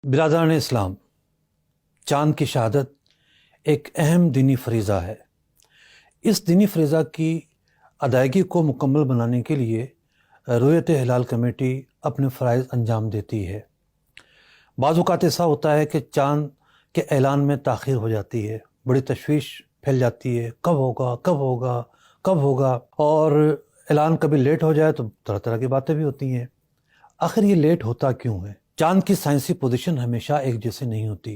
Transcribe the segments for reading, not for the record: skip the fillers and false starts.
برادران اسلام، چاند کی شہادت ایک اہم دینی فریضہ ہے۔ اس دینی فریضہ کی ادائیگی کو مکمل بنانے کے لیے رؤیت ہلال کمیٹی اپنے فرائض انجام دیتی ہے۔ بعض اوقات ایسا ہوتا ہے کہ چاند کے اعلان میں تاخیر ہو جاتی ہے، بڑی تشویش پھیل جاتی ہے، کب ہوگا کب ہوگا کب ہوگا، اور اعلان کبھی لیٹ ہو جائے تو طرح طرح کی باتیں بھی ہوتی ہیں۔ آخر یہ لیٹ ہوتا کیوں ہے؟ چاند کی سائنسی پوزیشن ہمیشہ ایک جیسے نہیں ہوتی۔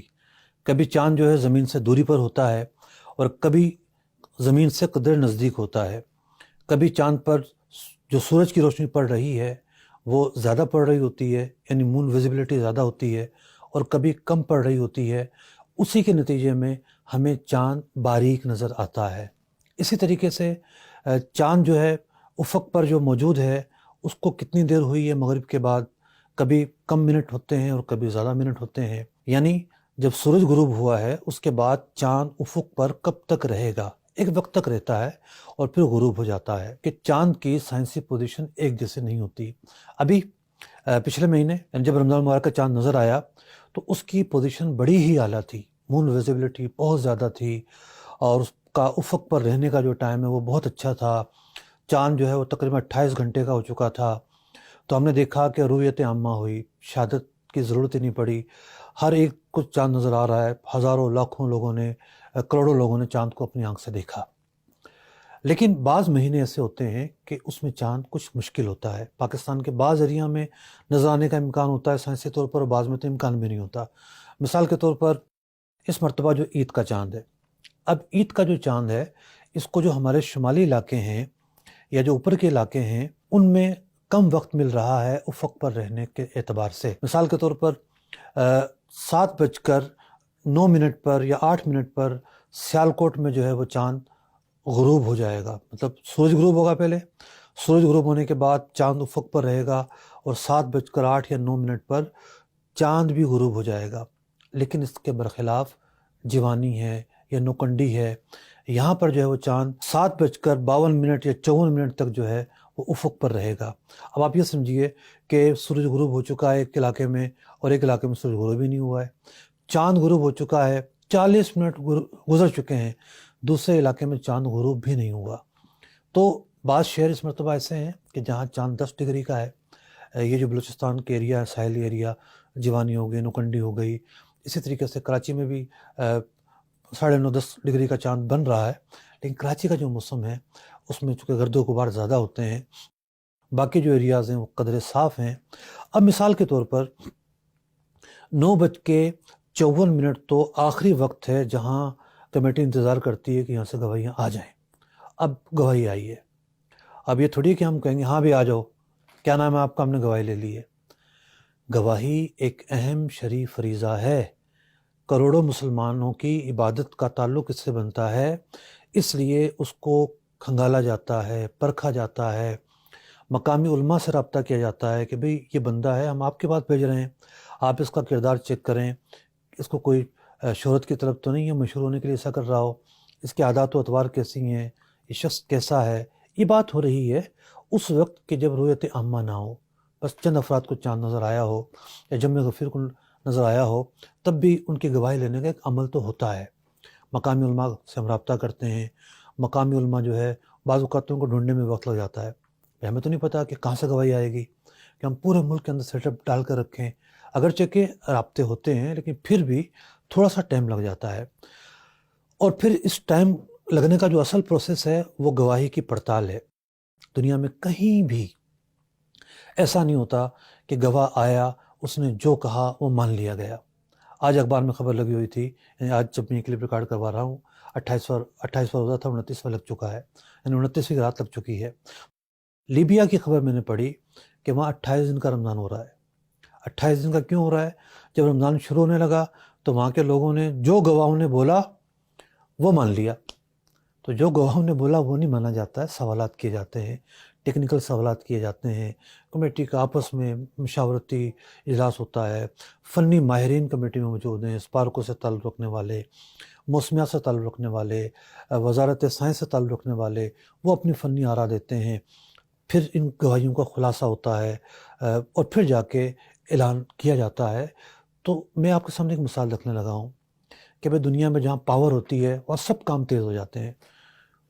کبھی چاند جو ہے زمین سے دوری پر ہوتا ہے اور کبھی زمین سے قدر نزدیک ہوتا ہے۔ کبھی چاند پر جو سورج کی روشنی پڑ رہی ہے وہ زیادہ پڑ رہی ہوتی ہے، یعنی مون ویزیبلٹی زیادہ ہوتی ہے، اور کبھی کم پڑ رہی ہوتی ہے۔ اسی کے نتیجے میں ہمیں چاند باریک نظر آتا ہے۔ اسی طریقے سے چاند جو ہے افق پر جو موجود ہے اس کو کتنی دیر ہوئی ہے مغرب کے بعد، کبھی کم منٹ ہوتے ہیں اور کبھی زیادہ منٹ ہوتے ہیں، یعنی جب سورج غروب ہوا ہے اس کے بعد چاند افق پر کب تک رہے گا، ایک وقت تک رہتا ہے اور پھر غروب ہو جاتا ہے۔ کہ چاند کی سائنسی پوزیشن ایک جیسے نہیں ہوتی۔ ابھی پچھلے مہینے جب رمضان مبارک کا چاند نظر آیا تو اس کی پوزیشن بڑی ہی اعلیٰ تھی، مون ویزیبلٹی بہت زیادہ تھی، اور اس کا افق پر رہنے کا جو ٹائم ہے وہ بہت اچھا تھا۔ چاند جو ہے وہ تقریباً 28 گھنٹے کا ہو چکا تھا۔ تو ہم نے دیکھا کہ رؤیت عامہ ہوئی، شہادت کی ضرورت ہی نہیں پڑی، ہر ایک کو چاند نظر آ رہا ہے، ہزاروں لاکھوں لوگوں نے، کروڑوں لوگوں نے چاند کو اپنی آنکھ سے دیکھا۔ لیکن بعض مہینے ایسے ہوتے ہیں کہ اس میں چاند کچھ مشکل ہوتا ہے۔ پاکستان کے بعض ایریا میں نظر آنے کا امکان ہوتا ہے سائنسی طور پر، اور بعض میں تو امکان بھی نہیں ہوتا۔ مثال کے طور پر اس مرتبہ جو عید کا چاند ہے، اب عید کا جو چاند ہے اس کو جو ہمارے شمالی علاقے ہیں یا جو اوپر کے علاقے ہیں ان میں کم وقت مل رہا ہے افق پر رہنے کے اعتبار سے۔ مثال کے طور پر 7:09 پر یا 8 پر سیالکوٹ میں جو ہے وہ چاند غروب ہو جائے گا، مطلب سورج غروب ہوگا، پہلے سورج غروب ہونے کے بعد چاند افق پر رہے گا اور 7:08 یا 9 پر چاند بھی غروب ہو جائے گا۔ لیکن اس کے برخلاف جیوانی ہے یا نوکنڈی ہے، یہاں پر جو ہے وہ چاند 7:52 یا 54 تک جو ہے وہ افق پر رہے گا۔ اب آپ یہ سمجھیے کہ سورج غروب ہو چکا ہے ایک علاقے میں اور ایک علاقے میں سورج غروب ہی نہیں ہوا ہے، چاند غروب ہو چکا ہے، 40 منٹ گزر چکے ہیں، دوسرے علاقے میں چاند غروب بھی نہیں ہوا۔ تو بعض شہر اس مرتبہ ایسے ہیں کہ جہاں چاند 10 ڈگری کا ہے، یہ جو بلوچستان کے ایریا، ساحلی ایریا، جیوانی ہو گئی، نوکنڈی ہو گئی، اسی طریقے سے کراچی میں بھی 9.5-10 ڈگری کا چاند بن رہا ہے۔ لیکن کراچی کا جو موسم ہے اس میں چونکہ گرد و غبار زیادہ ہوتے ہیں، باقی جو ایریاز ہیں وہ قدرے صاف ہیں۔ اب مثال کے طور پر 9:54 تو آخری وقت ہے جہاں کمیٹی انتظار کرتی ہے کہ یہاں سے گواہیاں آ جائیں۔ اب گواہی آئی ہے، اب یہ تھوڑی کہ ہم کہیں گے ہاں بھی آ جاؤ، کیا نام ہے آپ کا، ہم نے گواہی لے لی ہے۔ گواہی ایک اہم شرعی فریضہ ہے، کروڑوں مسلمانوں کی عبادت کا تعلق اس سے بنتا ہے، اس لیے اس کو کھنگالا جاتا ہے، پرکھا جاتا ہے، مقامی علماء سے رابطہ کیا جاتا ہے کہ بھئی یہ بندہ ہے، ہم آپ کے پاس بھیج رہے ہیں، آپ اس کا کردار چیک کریں، اس کو کوئی شہرت کی طرف تو نہیں ہے مشہور ہونے کے لیے ایسا کر رہا ہو، اس کے عادات و اطوار کیسی ہیں، یہ شخص کیسا ہے۔ یہ بات ہو رہی ہے اس وقت کہ جب رؤیت عامہ نہ ہو، بس چند افراد کو چاند نظر آیا ہو یا جمع غفیر کو نظر آیا ہو، تب بھی ان کی گواہی لینے کا ایک عمل تو ہوتا ہے۔ مقامی علماء سے ہم رابطہ کرتے ہیں، مقامی علماء جو ہے بعض اوقات ان کو ڈھونڈنے میں وقت لگ جاتا ہے، ہمیں تو نہیں پتہ کہ کہاں سے گواہی آئے گی، کہ ہم پورے ملک کے اندر سیٹ اپ ڈال کر رکھیں، اگرچہ کہ رابطے ہوتے ہیں لیکن پھر بھی تھوڑا سا ٹائم لگ جاتا ہے۔ اور پھر اس ٹائم لگنے کا جو اصل پروسیس ہے وہ گواہی کی پڑتال ہے۔ دنیا میں کہیں بھی ایسا نہیں ہوتا کہ گواہ آیا، اس نے جو کہا وہ مان لیا گیا۔ آج اخبار میں خبر لگی ہوئی تھی، یعنی آج جب میں یہ کلپ ریکارڈ کروا رہا ہوں 28 ہوتا تھا، 29 لگ چکا ہے، یعنی 29ویں رات لگ چکی ہے۔ لیبیا کی خبر میں نے پڑھی کہ وہاں 28 دن کا رمضان ہو رہا ہے۔ 28 دن کا کیوں ہو رہا ہے؟ جب رمضان شروع ہونے لگا تو وہاں کے لوگوں نے جو گواہوں نے بولا وہ مان لیا۔ تو جو گواہوں نے بولا وہ نہیں مانا جاتا ہے، سوالات کیے جاتے ہیں، ٹیکنیکل سوالات کیے جاتے ہیں، کمیٹی کا آپس میں مشاورتی اجلاس ہوتا ہے، فنی ماہرین کمیٹی میں موجود ہیں، اسپارکو سے تعلق رکھنے والے، موسمیات سے تعلق رکھنے والے، وزارت سائنس سے تعلق رکھنے والے، وہ اپنی فنی آراء دیتے ہیں، پھر ان گواہیوں کا خلاصہ ہوتا ہے اور پھر جا کے اعلان کیا جاتا ہے۔ تو میں آپ کے سامنے ایک مثال رکھنے لگا ہوں کہ بھائی دنیا میں جہاں پاور ہوتی ہے وہاں سب کام تیز ہو جاتے ہیں.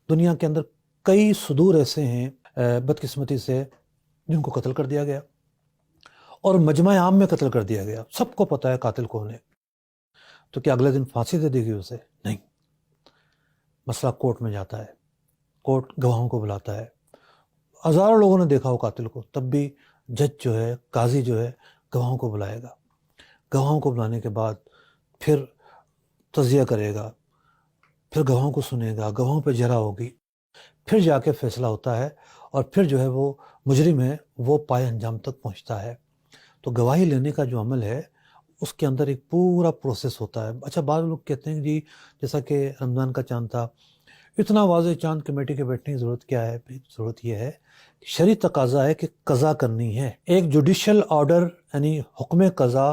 دنیا کے اندر کئی صدور ایسے ہیں بدقسمتی سے جن کو قتل کر دیا گیا اور مجمع عام میں قتل کر دیا گیا. سب کو پتہ ہے قاتل کون ہے. تو کیا اگلے دن پھانسی دے دے گی اسے؟ نہیں. مسئلہ کورٹ میں جاتا ہے, کورٹ گواہوں کو بلاتا ہے. ہزاروں لوگوں نے دیکھا ہو قاتل کو, تب بھی جج جو ہے, قاضی جو ہے, گواہوں کو بلائے گا. گواہوں کو بلانے کے بعد پھر تجزیہ کرے گا, پھر گواہوں کو سنے گا, گواہوں پہ جرح ہوگی, پھر جا کے فیصلہ ہوتا ہے اور پھر جو ہے وہ مجرم ہے وہ پائے انجام تک پہنچتا ہے. تو گواہی لینے کا جو عمل ہے اس کے اندر ایک پورا پروسیس ہوتا ہے. اچھا, بعض لوگ کہتے ہیں جی جیسا کہ رمضان کا چاند تھا, اتنا واضح چاند کمیٹی کے بیٹھنے کی ضرورت کیا ہے؟ ضرورت یہ ہے کہ شرعی تقاضا ہے کہ قضا کرنی ہے. ایک جوڈیشل آرڈر یعنی حکم قضا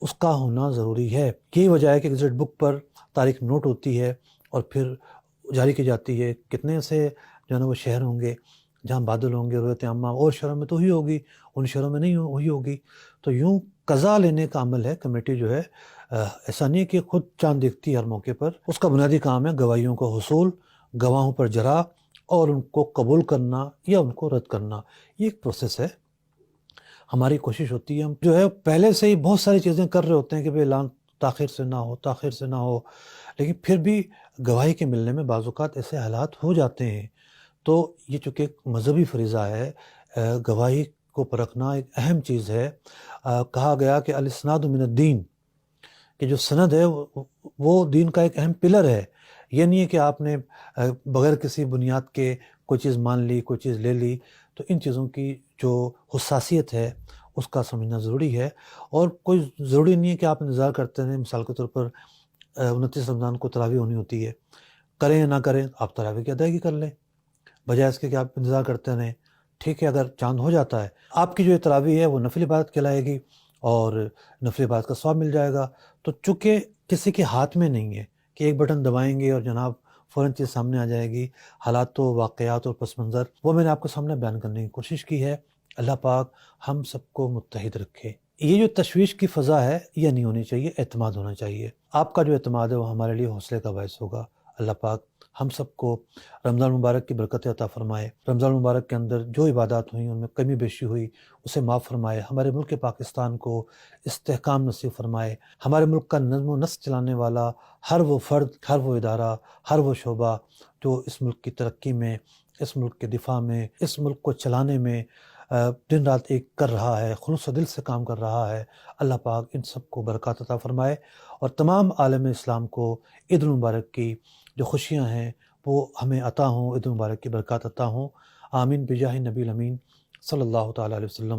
اس کا ہونا ضروری ہے. یہی وجہ ہے کہ گزٹ بک پر تاریخ نوٹ ہوتی ہے اور پھر جاری کی جاتی ہے. کتنے سے جو ہے نا وہ شہر ہوں گے جہاں بادل ہوں گے, رؤیت عامہ اور شہروں میں تو ہی ہوگی, ان شہروں میں نہیں ہوئی ہوگی. تو یوں قضا لینے کا عمل ہے. کمیٹی جو ہے ایسا نہیں کہ خود چاند دیکھتی ہر موقع پر. اس کا بنیادی کام ہے گواہیوں کو حصول, گواہوں پر جرح اور ان کو قبول کرنا یا ان کو رد کرنا. یہ ایک پروسیس ہے. ہماری کوشش ہوتی ہے, ہم جو ہے پہلے سے ہی بہت ساری چیزیں کر رہے ہوتے ہیں کہ بھئی اعلان تاخیر سے نہ ہو, تاخیر سے نہ ہو, لیکن پھر بھی گواہی کے ملنے میں بعض اوقات ایسے حالات ہو جاتے ہیں. تو یہ چونکہ ایک مذہبی فریضہ ہے, گواہی کو پرکھنا ایک اہم چیز ہے. کہا گیا کہ الاسناد من الدین, کہ جو سند ہے وہ دین کا ایک اہم پلر ہے. یہ نہیں ہے کہ آپ نے بغیر کسی بنیاد کے کوئی چیز مان لی, کوئی چیز لے لی. تو ان چیزوں کی جو حساسیت ہے اس کا سمجھنا ضروری ہے. اور کوئی ضروری نہیں ہے کہ آپ انتظار کرتے رہیں. مثال کے طور پر 29 رمضان کو تراویح ہونی ہوتی ہے, کریں یا نہ کریں آپ تراویح کی ادائیگی کر لیں, بجائے اس کے کہ آپ انتظار کرتے رہیں. ٹھیک ہے, اگر چاند ہو جاتا ہے آپ کی جو تراویح ہے وہ نفل عبادت کہلائے گی اور نفل عبادت کا ثواب مل جائے گا. تو چونکہ کسی کے ہاتھ میں نہیں ہے کہ ایک بٹن دبائیں گے اور جناب فوراً چیز سامنے آ جائے گی. حالات و واقعات اور پس منظر وہ میں نے آپ کے سامنے بیان کرنے کی کوشش کی ہے. اللہ پاک ہم سب کو متحد رکھے. یہ جو تشویش کی فضا ہے یہ نہیں ہونی چاہیے, اعتماد ہونا چاہیے. آپ کا جو اعتماد ہے وہ ہمارے لیے حوصلے کا باعث ہوگا. اللہ پاک ہم سب کو رمضان مبارک کی برکت عطا فرمائے. رمضان مبارک کے اندر جو عبادات ہوئیں ان میں کمی بیشی ہوئی اسے معاف فرمائے. ہمارے ملک پاکستان کو استحکام نصیب فرمائے. ہمارے ملک کا نظم و نسق چلانے والا ہر وہ فرد, ہر وہ ادارہ, ہر وہ شعبہ جو اس ملک کی ترقی میں, اس ملک کے دفاع میں, اس ملک کو چلانے میں دن رات ایک کر رہا ہے, خلوص و دل سے کام کر رہا ہے, اللہ پاک ان سب کو برکات عطا فرمائے. اور تمام عالم اسلام کو عید المبارک کی جو خوشیاں ہیں وہ ہمیں عطا ہوں, عید المبارک کی برکات عطا ہوں. آمین بجاہ نبی الامین صلی اللہ تعالیٰ علیہ وسلم.